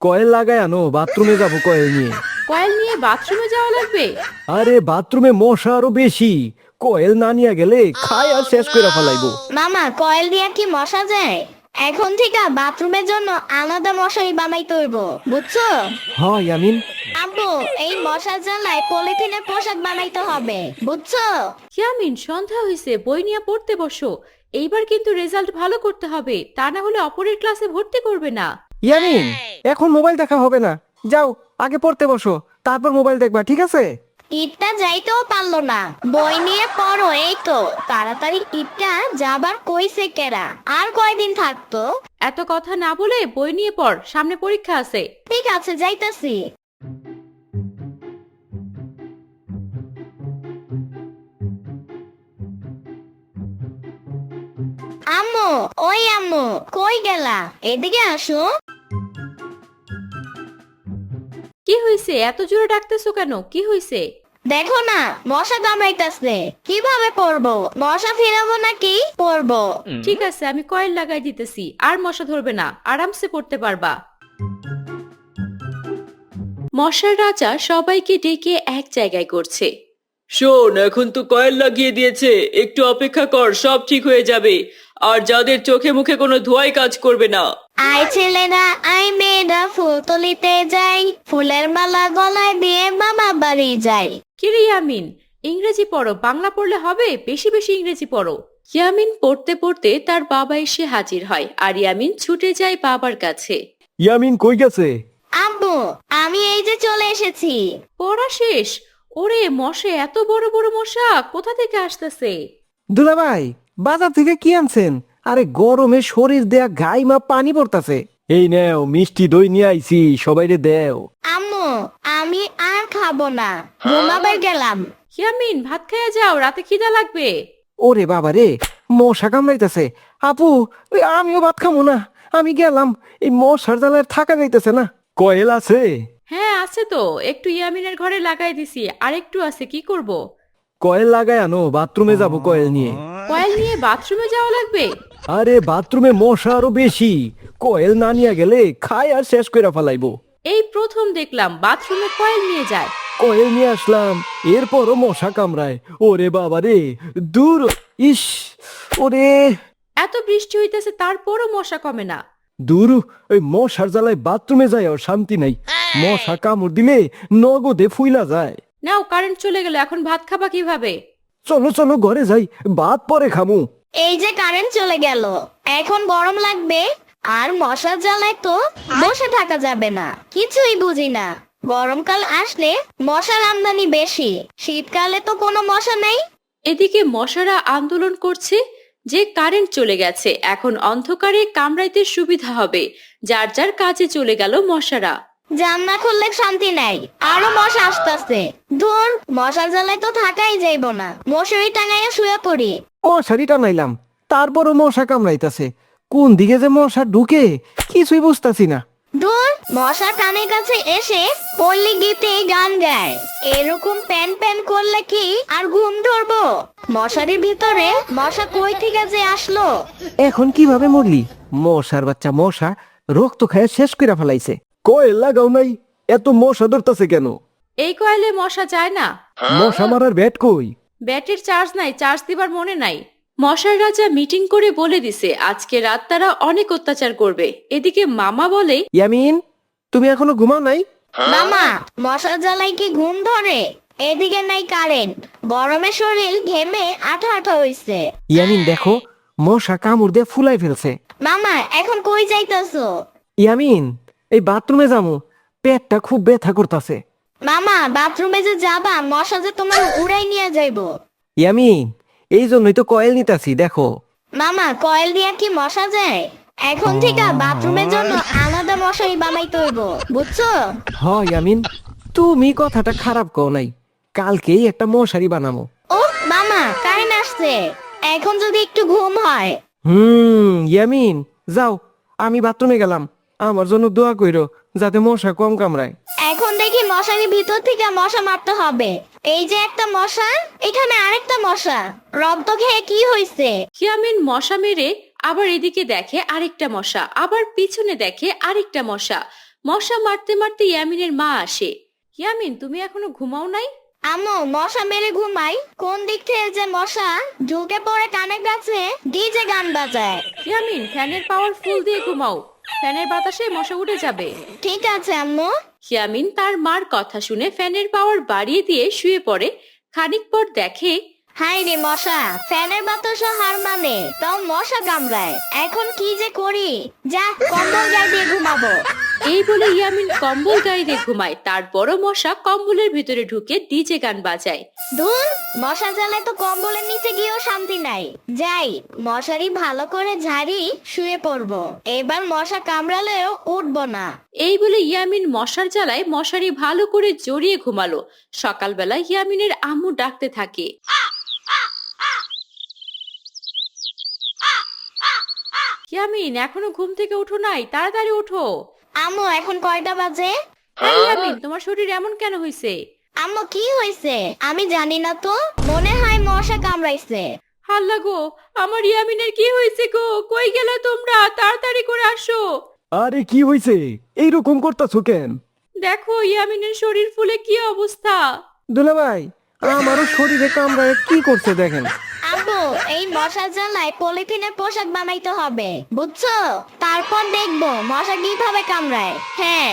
Coil লাগায় আনো, বাথরুমে যাবো কয়েল নিয়ে। কয়েল নিয়ে বাথরুমে যাওয়া লাগবে? আরে বাথরুমে মশা আরো বেশি, কয়েল না নিয়ে গেলে খায় আর শেষ করে ফেলাইবো। মামা কয়েল দিয়া কি মশা যায়? এখন থেকে বাথরুমের জন্য আলাদা মশারি বানাইতে হইব, বুঝছো? হয় আমিন। আব্বু, এই মশার জ্বালায় পলিথিনের পোশাক বানাইতে হবে, বুঝছো? ইয়ামিন, সন্ধ্যা হয়েছে, বই নিয়ে পড়তে বসো। এইবার কিন্তু রেজাল্ট ভালো করতে হবে, তা না হলে অপরের ক্লাসে ভর্তি করবে না। ইয়ামিন, এখন মোবাইল দেখা হবে না, যাও আগে পড়তে বসো, তারপর মোবাইল দেখবা, ঠিক আছে? ইটটা যাইতেও পারলো না, বই নিয়ে পড়ো। এই তো তাড়াতাড়ি ইটটা যাবার কইছে কেরা, আর কয়দিন থাকতো? এত কথা না বলে বই নিয়ে পড়, সামনে পরীক্ষা আছে। ঠিক আছে, যাইতাছি। আম্মু, ওই আম্মু, কই গেলা? এদিকে আসো। কি হয়েছে? এত জোরে ডাকতেছো কেন? কি হয়েছে? দেখো না, মশা কামড়াইতাছে। কিভাবে পড়বো? মশা ফিরাবো নাকি পড়বো? ঠিক আছে, আমি কয়েল লাগাই দিতেছি, আর মশা ধরবে না, আরামসে পড়তে পারবা। মশার রাজা সবাইকে ডেকে এক জায়গায় করছে। শোন, এখন তো কয়েল লাগিয়ে দিয়েছে, একটু অপেক্ষা কর, সব ঠিক হয়ে যাবে। আর যাদের চোখে মুখে কোনো ধোঁয়াই কাজ করবে না। আয় ছেলেরা, আয় মেয়েরা, ফুল তুলিতে যাই, ফুলের মালা গলায় দিয়ে মামা বাড়ি যাই। কিরে ইয়ামিন, ইংরেজি পড়ো, বাংলা পড়লে হবে? বেশি বেশি ইংরেজি পড়ো। ইয়ামিন পড়তে পড়তে তার বাবা এসে হাজির হয়, আর ইয়ামিন ছুটে যায় বাবার কাছে। ইয়ামিন কই গেছে? আব্বু, আমি এই যে চলে এসেছি। পড়া শেষ? ওরে মশা, এত বড় বড় মশা কোথা থেকে আসতেছে? দুলাভাই, বাজার থেকে কি আনছেন? আরে গরমে শরীর দেয়া গাইমা পানি পড়তাছে। এই নেও মিষ্টি দই নিয়ে আইছি, সবাইরে দেও। আম্মু, আমি আর খাবো না, ঘুমাবার গেলাম। ইয়ামিন, ভাত খাইয়া যাও, রাতে খিদা লাগবে। ওরে বাবা রে, মশা কামড়াইতেছে। আপু, ওই আমিও ভাত খামো না, আমি গেলাম। এই মশার জ্বালায় থাকা যাইতেছে না। কয়েল আছে? হ্যাঁ আছে তো, একটু ইয়ামিনের ঘরে লাগাই দিছি, আর একটু আছে, কি করব? কয়েল লাগায় আনো, বাথরুমে যাবো কয়েল নিয়ে। কয়েল নিয়ে বাথরুমে যাওয়া লাগবে? আরে বাথরুমে মশা আরো বেশি, কয়েল না নিয়ে গেলে খায় আর শেষ করে ফেলাইবো। এই প্রথম দেখলাম বাথরুমে কয়েল নিয়ে যায়। কয়েল নিয়ে আসলাম, এরপরও মশা কামড়ায়। ওরে বাবা রে, দূর। ইস, ওরে এত বৃষ্টি হইতেছে, তারপরও মশা কমে না। দূর। ওই মশার জ্বালায় বাথরুমে যায় আর শান্তি নাই। মশা কামড় দিলে নগদে ফুইলা যায়। নাও, কারেন্ট চলে গেল, এখন ভাত খাবা কিভাবে? চলো চলো ঘরে যাই, ভাত পরে খামু। এই যে কারেন্ট চলে গেল, এখন গরম লাগবে, আর মশার জ্বালায় তো বসে থাকা যাবে না। কিছুই বুঝি না, গরমকাল আসলে মশার আমদানি বেশি, শীতকালে তো কোনো মশা নেই। এদিকে মশারা আন্দোলন করছে যে কারেন্ট চলে গেছে, এখন অন্ধকারে কামড়াইতে সুবিধা হবে। যার যার কাজে চলে গেল মশারা। জানলা খুললে শান্তি নাই, আরো মশা আসতেছে। ধুর, মশার জ্বালায় তো থাকাই যাইব না, মশারি টাঙাইয়া শুয়ে পড়ি। মশারি টানাইলাম, তারপরও মশা কামড়াইতাছে। কোন দিকে যে মশা ঢুকে কিছুই বুঝতাছি না। ধুর, মশা কানের কাছে এসে পল্লী গীতে গান গায়। এরকম প্যান প্যান করলে কি আর ঘুম ধরবো? মশারির ভিতরে মশা কই থেকে যে আসলো? এখন কিভাবে মরলি? মশার বাচ্চা মশা রক্ত খায় শেষ করে ফেলাইছে। কয়েল লাগাও নাই, এত মশা ধরতাছে কেন? এই কয়েলে মশা যায় না। মশা মারার ব্যাট কই? ব্যাটারির চার্জ নাই, চার্জ দিবার মনে নাই। মশার রাজা মিটিং করে বলে দিছে আজকে রাত তারা অনেক অত্যাচার করবে। এদিকে মামা বলে, ইয়ামিন, তুমি এখনো ঘুমাও নাই? মামা, মশার জ্বালায় কি ঘুম ধরে? এদিকে নাই কারেন্ট, গরমে শরীর ঘেমে আঠা আঠা হইছে। ইয়ামিন দেখো, মশা কামড় দিয়ে ফুলাই ফেলছে। মামা, এখন কই যাইতাছো? ইয়ামিন, এই বাথরুমে যামু, পেটটা খুব ব্যথা করতাছে। মামা, বাথরুমে যে যাবা, মশা যে তোমার উড়াই নিয়ে যাইবো। ইয়ামিন, এই জন্যই তো কয়েল নিতাছি, দেখো। মামা, কয়েল দিয়া কি মশা যায়? এখন থেকে বাথরুমের জন্য আলাদা মশারি বানাইতে হইব, বুঝছো? হয় ইয়ামিন, তুমি কথাটা খারাপ কও নাই, কালকেই একটা মশারি বানামো। ও মামা, কারেন্ট আসছে, এখন যদি একটু ঘুম হয়। ইয়ামিন যাও, আমি বাথরুমে গেলাম, আমার জন্য দোয়া কইরো যাতে মশা কম কামড়ায়। এখন দেখি মশারির ভিতর থেকে মশা মারতে হবে। এই যে একটা মশা, এখানে আরেকটা মশা, রক্ত খেয়ে কি হইছে? ইয়ামিন মশা মেরে আবার এদিকে দেখে আরেকটা মশা, আবার পিছনে দেখে আরেকটা মশা। মশা মারতে মারতে ইয়ামিনের মা আসে। ইয়ামিন, তুমি এখনো ঘুমাও নাই? আম্মু, মশা মেরে ঘুমাই, কোন দিক থেকে যে মশা ঢুকে পড়ে কানের কাছে ডিজে গান বাজায়। ইয়ামিন, ফ্যানের পাওয়ার ফুল দিয়ে ঘুমাও, ফ্যানের বাতাসে মশা উড়ে যাবে। ঠিক আছে আম্মু। ইয়ামিন তার মার কথা শুনে ফ্যানের পাওয়ার বাড়িয়ে দিয়ে শুয়ে পড়ে। খানিক পর দেখে হাই রে মশা, ফ্যানের বাতাসও হার মানে, তাও মশা কামড়ায়। এখন কি যে করি, যা কম্বল গায়ে দিয়ে ঘুমাবো। এই বলে ইয়ামিন কম্বল গায়ে দিয়ে ঘুমায়। তারপরও মশা কম্বলের ভিতরে ঢুকে ডিজে গান বাজায়। ধুর, মশা জ্বালায় তো কম্বলের নিচে গিয়েও শান্তি নাই। যাই, মশারি ভালো করে ঝাড়ি শুয়ে পড়বো, এবার মশা কামড়ালেও উঠবো না। এই বলে ইয়ামিন মশার জ্বালায় মশারি ভালো করে জড়িয়ে ঘুমালো। সকালবেলা ইয়ামিনের আম্মু ডাকতে থাকে। ইয়ামিন, এখনো ঘুম থেকে উঠো নাই, তাড়াতাড়ি উঠো। আম্মু, এখন কয়টা বাজে? এই ইয়ামিন, তোমার শরীর এমন কেন হয়েছে? আম্মু, কি হয়েছে? আমি জানি না তো, মনে হয় মশা কামড়াইছে। হাল্লা গো, আমার ইয়ামিনের কি হয়েছে গো? কই গেলে তোমরা? তাড়াতাড়ি করে আসো। আরে কি হইছে? এইরকম করতাছো কেন? দেখো ইয়ামিনের শরীর ফুলে কি অবস্থা। দুলাভাই, আমারও শরীরে কামড়ায় কি করছে দেখেন। আব্বু, এই মশা জ্বালায় পলিথিনের পোশাক বানাইতে হবে, বুঝছো? তারপর দেখবো মশা কিভাবে কামড়ায়। হ্যাঁ,